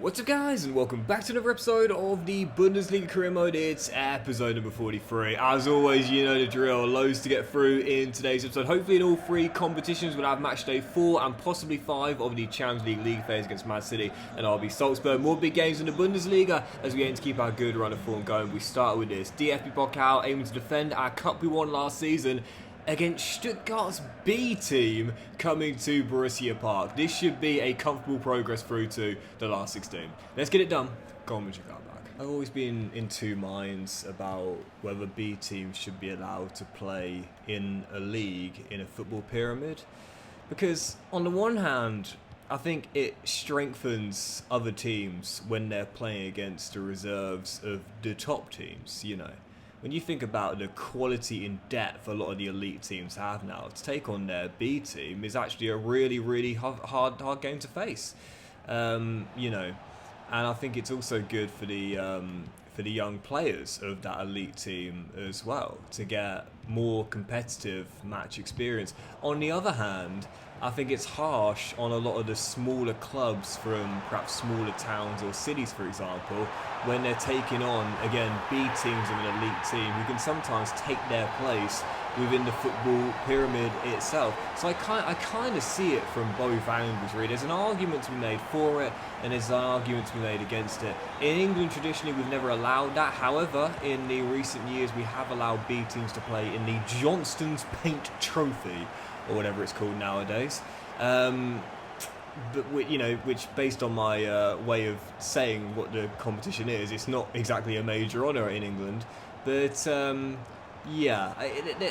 What's up guys, and welcome back to another episode of the Bundesliga career mode. It's episode number 43. As always, you know the drill, loads to get through in today's episode. Hopefully in all three competitions we'll have match day 4 and possibly 5 of the Champions League phase against Man City and RB Salzburg. More big games in the Bundesliga as we aim to keep our good run of form going. We start with this DFB Pokal, aiming to defend our cup we won last season against Stuttgart's B team coming to Borussia Park. This should be a comfortable progress through to the last 16. Let's get it done. Go on with your card back. I've always been in two minds about whether B teams should be allowed to play in a league in a football pyramid. Because on the one hand, I think it strengthens other teams when they're playing against the reserves of the top teams, you know. When you think about the quality in depth a lot of the elite teams have now, to take on their B team is actually a really hard game to face. You know, and I think it's also good for the young players of that elite team as well to get more competitive match experience. On the other hand, I think it's harsh on a lot of the smaller clubs from perhaps smaller towns or cities, for example, when they're taking on, again, B teams of an elite team who can sometimes take their place within the football pyramid itself. So I kind of see it from both angles, really. There's an argument to be made for it, and there's an argument to be made against it. In England, traditionally, we've never allowed that. However, in the recent years, we have allowed B teams to play in the Johnston's Paint Trophy, or whatever it's called nowadays. But you know, which based on my way of saying what the competition is, it's not exactly a major honour in England. But yeah,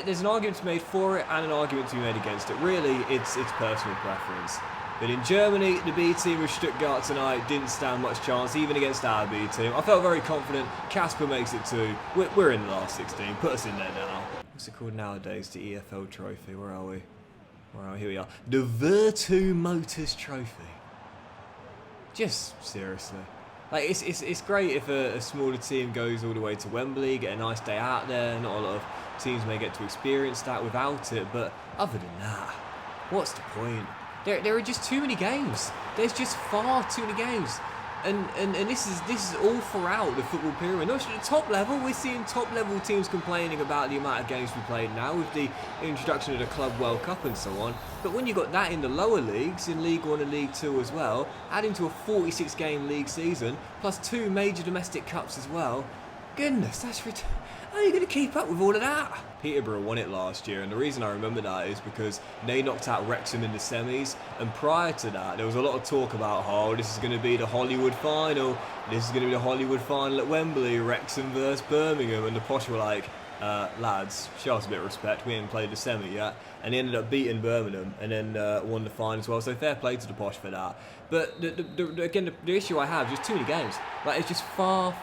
there's an argument to be made for it and an argument to be made against it. Really, it's personal preference. But in Germany, the B team of Stuttgart tonight didn't stand much chance, even against our B team. I felt very confident. Casper makes it 2. We're in the last 16. Put us in there now. What's it called nowadays? The EFL trophy. Where are we? Well, here we are. The Virtu Motors Trophy. Just seriously. Like, it's great if a smaller team goes all the way to Wembley, get a nice day out there. Not a lot of teams may get to experience that without it, but other than that, what's the point? There are just too many games. There's just far too many games. And this is all throughout the football pyramid. Not just at the top level, we're seeing top level teams complaining about the amount of games we played now with the introduction of the Club World Cup and so on. But when you got that in the lower leagues, in League 1 and League 2 as well, adding to a 46 game league season, plus 2 major domestic cups as well, goodness, that's ridiculous. How are you going to keep up with all of that? Peterborough won it last year, and the reason I remember that is because they knocked out Wrexham in the semis, and prior to that there was a lot of talk about, oh, this is going to be the Hollywood final, this is going to be the Hollywood final at Wembley, Wrexham versus Birmingham, and the Posh were like, lads, show us a bit of respect, we haven't played the semi yet. And he ended up beating Birmingham and then won the final as well, so fair play to the Posh for that. But again, the issue I have is just too many games. Like, it's just far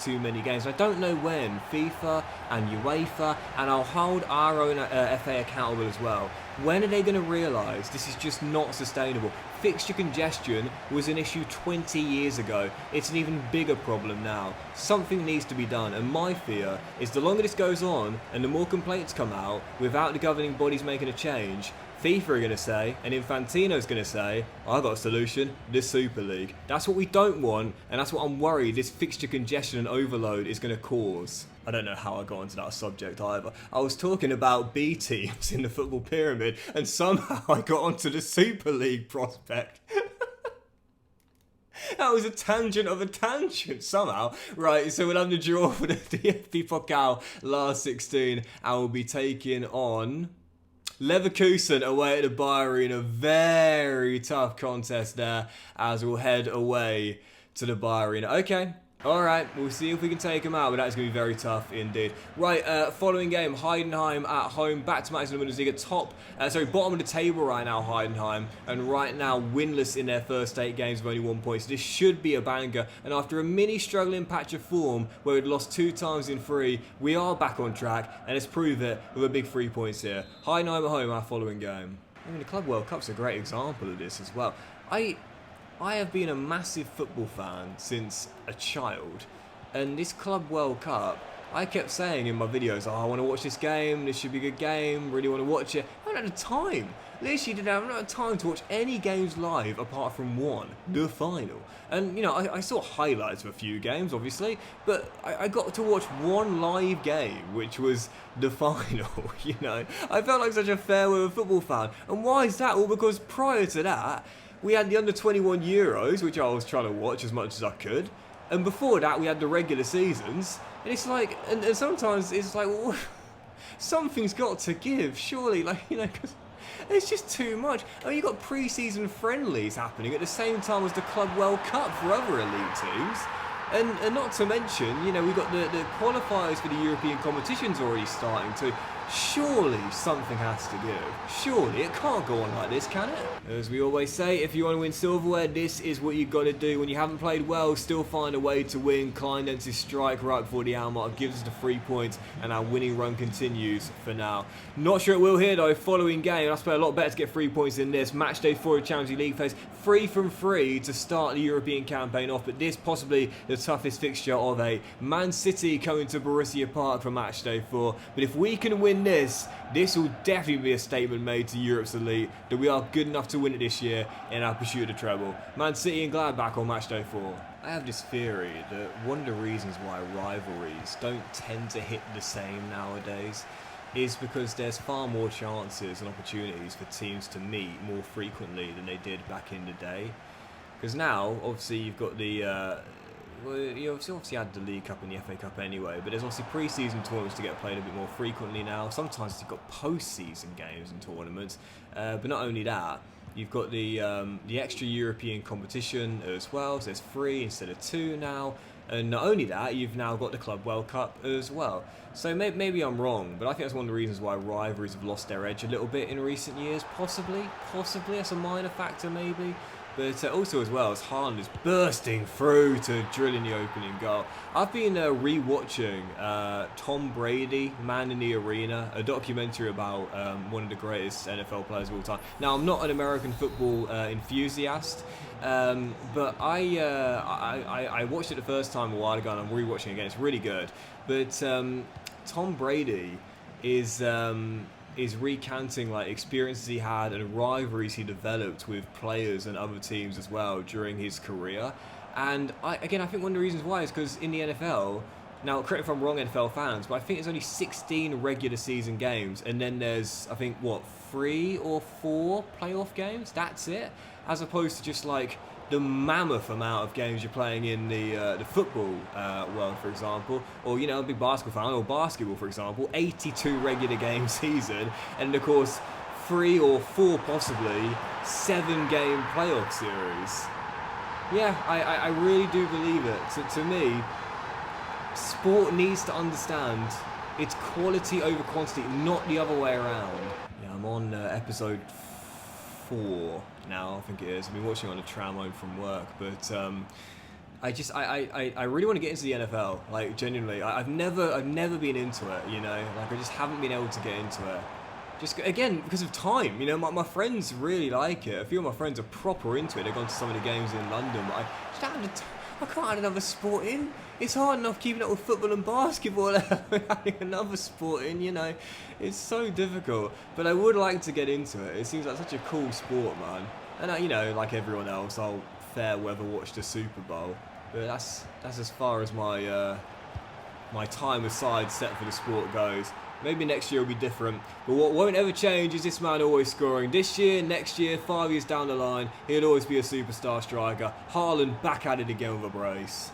too many games. I don't know when FIFA and UEFA, and I'll hold our own FA accountable as well, when are they going to realise this is just not sustainable? Fixture congestion was an issue 20 years ago. It's an even bigger problem now. Something needs to be done, and my fear is the longer this goes on and the more complaints come out without the governing bodies making a change, FIFA are going to say, and Infantino's going to say, I've got a solution, the Super League. That's what we don't want, and that's what I'm worried this fixture congestion and overload is going to cause. I don't know how I got onto that subject either. I was talking about B teams in the football pyramid, and somehow I got onto the Super League prospect. That was a tangent of a tangent somehow. Right, so we'll have the draw for the DFB Pokal last 16, and we'll be taking on Leverkusen away at the Bayern. A very tough contest there as we'll head away to the Bayern. Okay. Alright, we'll see if we can take them out, but that's going to be very tough indeed. Right, following game, Heidenheim at home, back to match in the Bundesliga, bottom of the table right now, Heidenheim, and right now winless in their first 8 games with only 1 point, so this should be a banger, and after a mini struggling patch of form, where we'd lost 2 times in 3, we are back on track, and let's prove it with a big 3 points here. Heidenheim at home, our following game. I mean, the Club World Cup's a great example of this as well. I have been a massive football fan since a child, and this Club World Cup, I kept saying in my videos, oh, I want to watch this game, this should be a good game, really want to watch it. I don't have the time. literally didn't have enough time to watch any games live apart from one, the final. And, you know, I saw highlights of a few games, obviously, but I got to watch one live game, which was the final, you know. I felt like such a fair weather football fan. And why is that? Well, because prior to that, we had the under-21 Euros, which I was trying to watch as much as I could. And before that, we had the regular seasons. And it's like, and sometimes it's like, well, something's got to give, surely, like, you know, because it's just too much. I mean, you've got pre-season friendlies happening at the same time as the Club World Cup for other elite teams. And not to mention, you know, we've got the qualifiers for the European competitions already starting to. Surely something has to give. Surely it can't go on like this, can it? As we always say, if you want to win silverware, this is what you've got to do. When you haven't played well, still find a way to win. Kleinentz's strike right before the hour mark gives us the 3 points, and our winning run continues for now. Not sure it will here though. Following game, I play a lot better to get 3 points in this. Match day 4 of Champions League phase, 3 from 3 to start the European campaign off, but this possibly the toughest fixture of a Man City coming to Borussia Park for match day 4. But if we can win this will definitely be a statement made to Europe's elite that we are good enough to win it this year in our pursuit of the treble. Man City and Gladbach on match day 4. I have this theory that one of the reasons why rivalries don't tend to hit the same nowadays is because there's far more chances and opportunities for teams to meet more frequently than they did back in the day. Because now, obviously, you've got the well, you obviously had the League Cup and the FA Cup anyway, but there's obviously pre-season tournaments to get played a bit more frequently now. Sometimes you've got post-season games and tournaments, but not only that, you've got the extra European competition as well. So there's 3 instead of 2 now, and not only that, you've now got the Club World Cup as well. So maybe I'm wrong, but I think that's one of the reasons why rivalries have lost their edge a little bit in recent years. Possibly that's a minor factor maybe. But also as well as Haaland is bursting through to drill in the opening goal. I've been re-watching Tom Brady, Man in the Arena, a documentary about one of the greatest NFL players of all time. Now, I'm not an American football enthusiast, but I watched it the first time a while ago and I'm re-watching it again. It's really good. But Tom Brady is recanting like experiences he had and rivalries he developed with players and other teams as well during his career. And I think one of the reasons why is because in the NFL, now correct me if I'm wrong, NFL fans, but I think there's only 16 regular season games, and then there's I think 3 or 4 playoff games. That's it, as opposed to just like the mammoth amount of games you're playing in the football world, for example, or, you know, a big basketball fan, or basketball, for example, 82 regular game season, and of course 3 or 4 possibly 7-game playoff series. Yeah, I really do believe it. To me, sport needs to understand it's quality over quantity, not the other way around. Yeah, I'm on episode 4 now, I think it is. I've been watching it on a tram home from work, but I really want to get into the NFL. Like, genuinely, I've never been into it. You know, like I just haven't been able to get into it. Just again because of time. You know, my friends really like it. A few of my friends are proper into it. They've gone to some of the games in London, but I just don't have the time. I can't add another sport in. It's hard enough keeping up with football and basketball, adding another sport in, you know. It's so difficult. But I would like to get into it. It seems like such a cool sport, man. And, you know, like everyone else, I'll fair weather watch the Super Bowl. But that's as far as my my time aside set for the sport goes. Maybe next year will be different, but what won't ever change is this man always scoring. This year, next year, 5 years down the line, he'll always be a superstar striker. Haaland back at it again with a brace.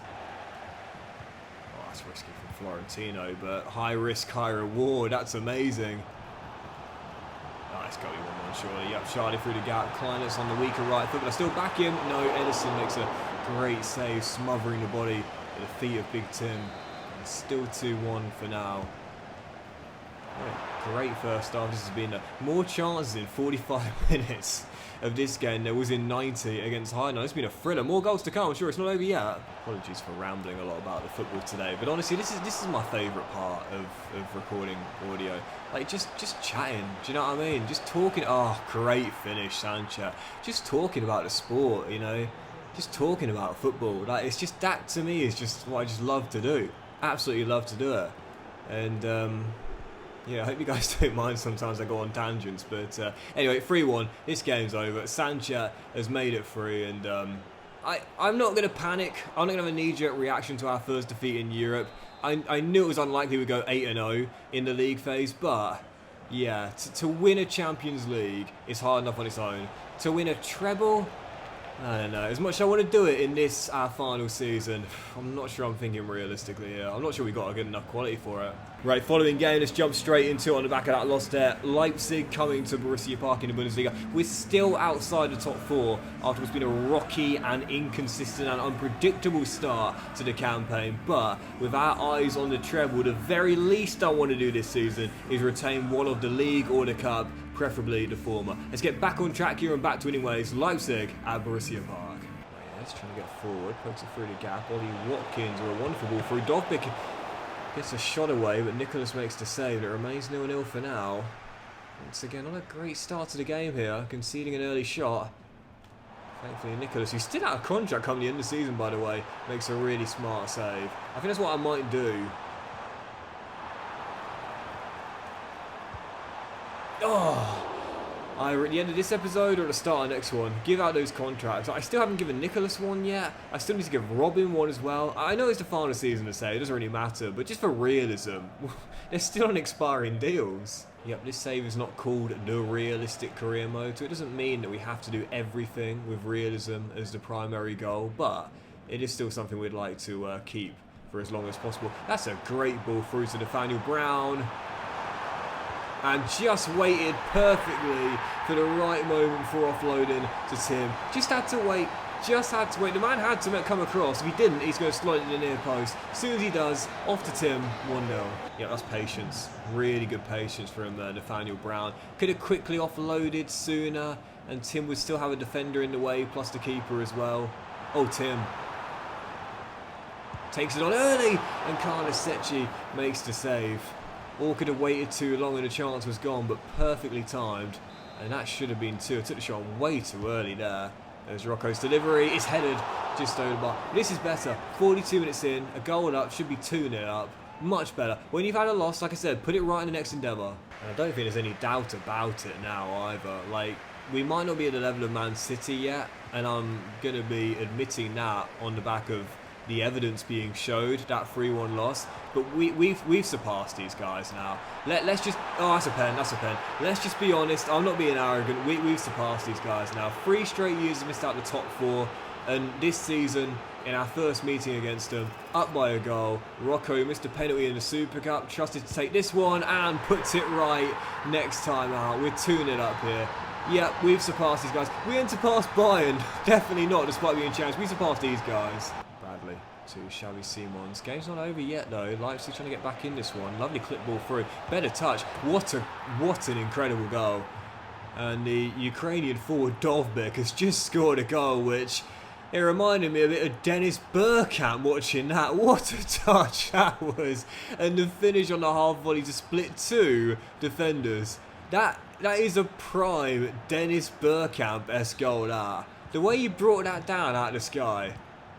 Oh, that's risky from Florentino, but high risk, high reward. That's amazing. Nice goalie 1-1 surely. Yep, Shardy through the gap. Kleinitz on the weaker right foot, but I still back him. No, Edison makes a great save, smothering the body at the feet of Big Tim. And still 2-1 for now. Great first half. This has been more chances in 45 minutes of this game there was in 90 against Heidenheim. It's been a thriller. More goals to come. I'm sure it's not over yet. Apologies for rambling a lot about the football today, but honestly, this is my favourite part of recording audio. Like just chatting. Do you know what I mean? Just talking. Oh, great finish, Sancho. Just talking about the sport. You know, just talking about football. Like it's just that to me is just what I just love to do. Absolutely love to do it, and. Yeah, I hope you guys don't mind sometimes I go on tangents, but anyway, 3-1, this game's over. Sanchez has made it free, and I'm not going to panic. I'm not going to have a knee-jerk reaction to our first defeat in Europe. I knew it was unlikely we'd go 8-0 in the league phase, but yeah, to win a Champions League is hard enough on its own. To win a treble, I don't know. As much as I want to do it in this, our final season, I'm not sure I'm thinking realistically here. I'm not sure we got a good enough quality for it. Right, following game, let's jump straight into it on the back of that loss there. Leipzig coming to Borussia Park in the Bundesliga. We're still outside the top 4 after what's been a rocky and inconsistent and unpredictable start to the campaign. But with our eyes on the treble, the very least I want to do this season is retain one of the league or the cup, preferably the former. Let's get back on track here and back to winning ways. Leipzig at Borussia Park. Right, let's try to get forward, pokes it through the gap. Ollie Watkins with a wonderful ball through. Dovbyk gets a shot away, but Nicholas makes the save. It remains 0-0 for now. Once again, not a great start to the game here, conceding an early shot. Thankfully, Nicholas, who's still out of contract coming the end of the season, by the way, makes a really smart save. I think that's what I might do. Oh! Either at the end of this episode or at the start of the next one, give out those contracts. I still haven't given Nicholas one yet. I still need to give Robin one as well. I know it's the final season to say, it doesn't really matter, but just for realism, they're still on expiring deals. Yep, this save is not called the realistic career mode, so it doesn't mean that we have to do everything with realism as the primary goal, but it is still something we'd like to keep for as long as possible. That's a great ball through to Nathaniel Brown. And just waited perfectly for the right moment for offloading to Tim. Just had to wait. The man had to come across. If he didn't, he's going to slide it in the near post. As soon as he does, off to Tim, 1-0. Yeah, that's patience. Really good patience from Nathaniel Brown. Could have quickly offloaded sooner, and Tim would still have a defender in the way, plus the keeper as well. Oh, Tim takes it on early, and Carlos Secchi makes the save. All could have waited too long and the chance was gone, but perfectly timed. And that should have been 2. I took the shot way too early there. There's Rocco's delivery. It's headed just over the bar. This is better. 42 minutes in, a goal up, should be 2-0 up. Much better. When you've had a loss, like I said, put it right in the next endeavour. And I don't think there's any doubt about it now either. Like, we might not be at the level of Man City yet, and I'm going to be admitting that on the back of the evidence being showed, that 3-1 loss, but we've surpassed these guys now. Let's just, oh, that's a pen. Let's just be honest. I'm not being arrogant. We've surpassed these guys now. 3 straight years missed out the top 4, and this season, in our first meeting against them, up by a goal. Rocco missed a penalty in the Super Cup, trusted to take this one and puts it right next time out. We're 2-0 up here. Yep, we've surpassed these guys. We ain't surpassed Bayern. Definitely not, despite being champions. We surpassed these guys. Bradley to Xavi Simons. Game's not over yet though. Leipzig trying to get back in this one. Lovely clip ball through. Better touch. What an incredible goal. And the Ukrainian forward Dovbyk has just scored a goal which it reminded me a bit of Dennis Bergkamp watching that. What a touch that was. And the finish on the half volley to split 2 defenders. That is a prime Dennis Bergkamp-esque goal that. The way he brought that down out of the sky.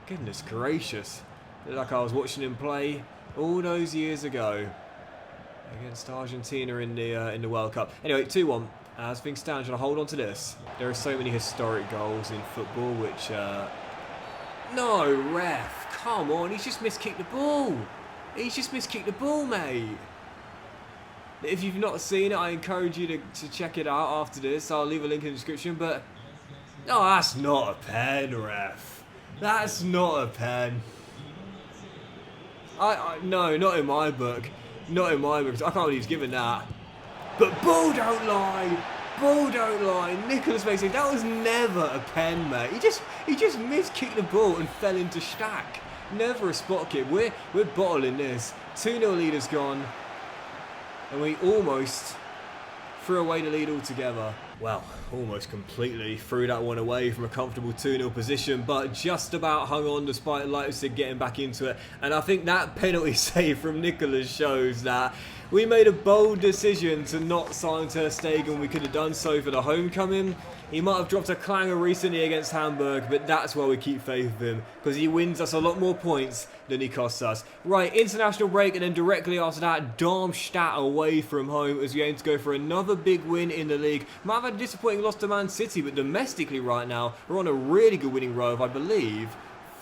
Goodness gracious. Looked like I was watching him play all those years ago against Argentina in the World Cup. Anyway, 2-1. As things stand, trying to hold on to this. There are so many historic goals in football which... No, ref. Come on, he's just miskicked the ball. He's just miskicked the ball, mate. If you've not seen it, I encourage you to check it out after this. I'll leave a link in the description, but... No, that's not a pen, ref. That's not a pen. No, not in my book. Not in my book. I can't believe he's given that. But ball don't lie. Ball don't lie. Nicholas makes it. That was never a pen, mate. He just miskicked the ball and fell into stack. Never a spot kick. We're bottling this. 2-0 lead is gone. And we almost threw away the lead altogether. Well, almost completely threw that one away from a comfortable 2-0 position, but just about hung on despite Leipzig getting back into it. And I think that penalty save from Nicholas shows that we made a bold decision to not sign Ter Stegen. We could have done so for the homecoming, He might have dropped a clanger recently against Hamburg, but that's why we keep faith with him, because he wins us a lot more points than he costs us. Right, international break, and then directly after that, Darmstadt away from home as we aim to go for another big win in the league. Might have had a disappointing loss to Man City, but domestically right now, we're on a really good winning row of, I believe,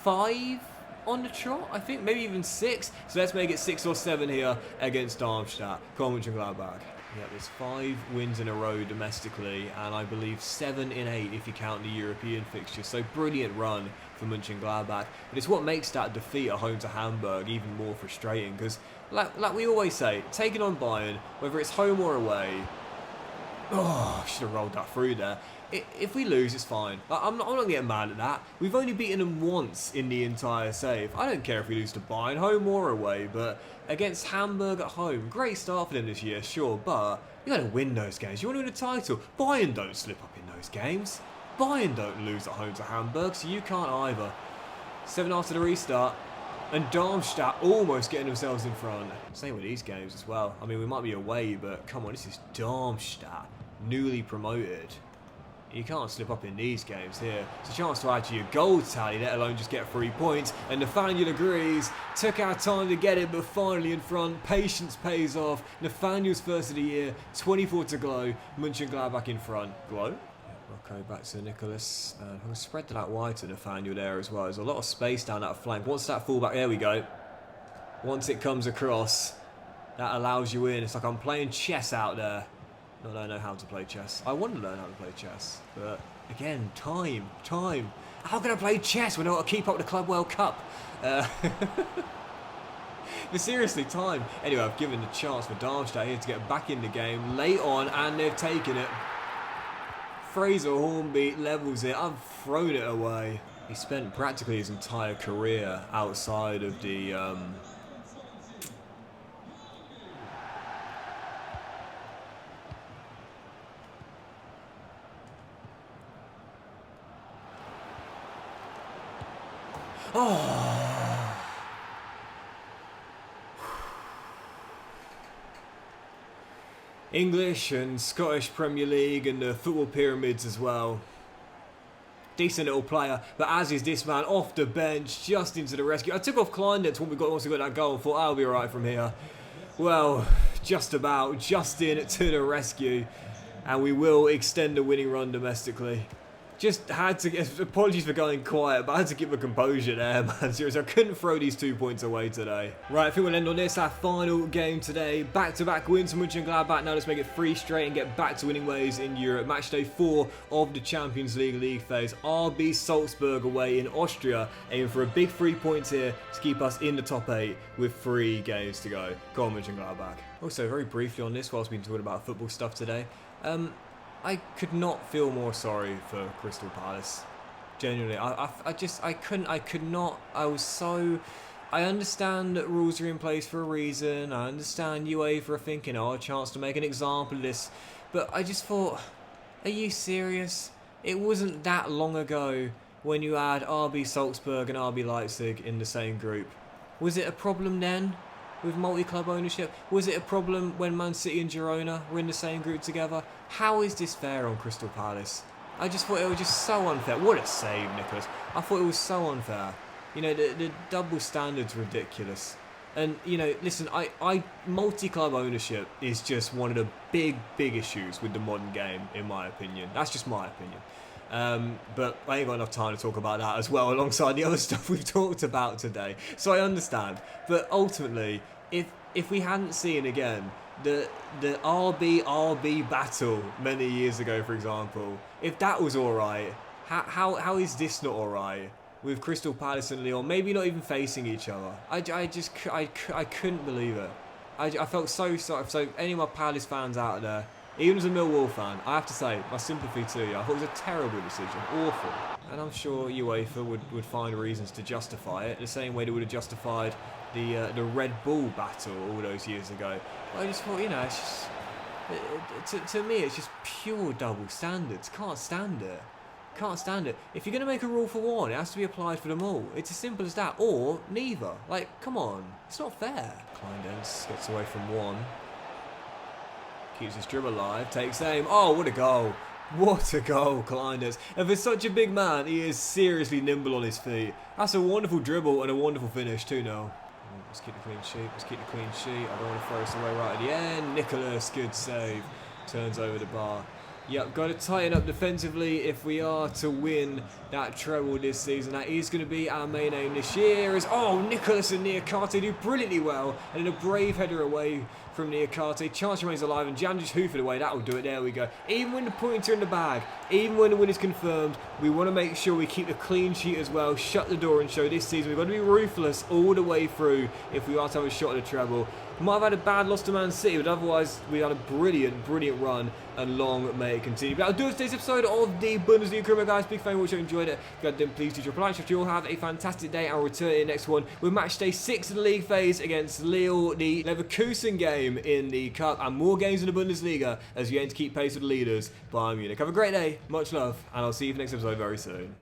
5 on the trot, I think, maybe even 6. So let's make it 6 or 7 here against Darmstadt. Come on, Mönchengladbach. Yeah, there's 5 wins in a row domestically, and I believe 7 in 8 if you count the European fixtures. So brilliant run for Mönchengladbach. But it's what makes that defeat at home to Hamburg even more frustrating, because like we always say, taking on Bayern, whether it's home or away, oh, I should have rolled that through there. If we lose, it's fine. I'm not getting mad at that. We've only beaten them once in the entire save. I don't care if we lose to Bayern, home or away, but against Hamburg at home, great start for them this year, sure, but you got to win those games. You want to win a title. Bayern don't slip up in those games. Bayern don't lose at home to Hamburg, so you can't either. 7 after the restart, and Darmstadt almost getting themselves in front. Same with these games as well. I mean, we might be away, but come on, this is Darmstadt, newly promoted. You can't slip up in these games here. It's a chance to add to your goal tally, let alone just get 3 points. And Nathaniel agrees. Took our time to get it, but finally in front. Patience pays off. Nathaniel's first of the year. 24 to go. Mönchengladbach in front. Glow. Okay, back to Nicholas. I'm going to spread that wide to Nathaniel there as well. There's a lot of space down that flank. Once that fullback, there we go. Once it comes across, that allows you in. It's like I'm playing chess out there. Not that I know how to play chess. I want to learn how to play chess. But again, time. How can I play chess when I want to keep up with the Club World Cup? But seriously, time. Anyway, I've given the chance for Darmstadt here to get back in the game late on, and they've taken it. Fraser Hornby levels it. I've thrown it away. He spent practically his entire career outside of the... Oh. English and Scottish Premier League and the football pyramids as well. Decent little player, but as is this man off the bench, just into the rescue. I took off Kleindienst when we once we got that goal and thought I'll be alright from here. Well, just about, just in to the rescue, and we will extend the winning run domestically. Just had to get, apologies for going quiet, but I had to keep my composure there, man. Seriously, I couldn't throw these 2 points away today. Right, I think we'll end on this, our final game today. Back-to-back wins for Mönchengladbach. Now let's make it 3 straight and get back to winning ways in Europe. Match day 4 of the Champions League phase. RB Salzburg away in Austria, aiming for a big 3 points here to keep us in the top 8 with 3 games to go. Go on, Mönchengladbach. Also, very briefly on this, whilst we've been talking about football stuff today, I could not feel more sorry for Crystal Palace. Genuinely, I could not. I was so... I understand that rules are in place for a reason. I understand UEFA are thinking, oh, a chance to make an example of this. But I just thought, are you serious? It wasn't that long ago when you had RB Salzburg and RB Leipzig in the same group. Was it a problem then? With multi-club ownership? Was it a problem when Man City and Girona were in the same group together? How is this fair on Crystal Palace? I just thought it was just so unfair. What a save, Nicholas. I thought it was so unfair. You know, the double standard's ridiculous. And, you know, listen, multi-club ownership is just one of the big issues with the modern game, in my opinion. That's just my opinion. But I ain't got enough time to talk about that as well alongside the other stuff we've talked about today. So I understand. But ultimately, if we hadn't seen again the RB battle many years ago, for example, if that was alright, how is this not alright? With Crystal Palace and Lyon maybe not even facing each other. I couldn't believe it. I felt so sorry. So any of my Palace fans out there, even as a Millwall fan, I have to say, my sympathy to you. I thought it was a terrible decision, awful. And I'm sure UEFA would find reasons to justify it, the same way they would have justified the Red Bull battle all those years ago. But I just thought, you know, it's just, to me, it's just pure double standards. Can't stand it. Can't stand it. If you're going to make a rule for one, it has to be applied for them all. It's as simple as that, or neither. Like, come on, it's not fair. Kleindienst gets away from one. Keeps his dribble alive, takes aim. Oh, what a goal. What a goal, Kleinders. And for such a big man, he is seriously nimble on his feet. That's a wonderful dribble and a wonderful finish, 2-0. Let's keep the clean sheet. Let's keep the clean sheet. I don't want to throw us away right at the end. Nicholas, good save. Turns over the bar. Yep, got to tighten up defensively if we are to win that treble this season. That is going to be our main aim this year. Nicholas and Niakate do brilliantly well. And then a brave header away from Niakate. Chance remains alive and Jan just hoofed it away. That will do it. There we go. Even when the points are in the bag, even when the win is confirmed, we want to make sure we keep the clean sheet as well. Shut the door and show this season we've got to be ruthless all the way through if we are to have a shot at the treble. Might have had a bad loss to Man City, but otherwise we had a brilliant run, and long may it continue. But that'll do it for today's episode of the Bundesliga Crew, guys. Big fan, wish you enjoyed it. If you did, please do drop a like. If you all have a fantastic day, I'll return in the next one with match day 6 of the league phase against Lille, the Leverkusen game in the Cup, and more games in the Bundesliga as we aim to keep pace with the leaders, Bayern Munich. Have a great day, much love, and I'll see you for the next episode very soon.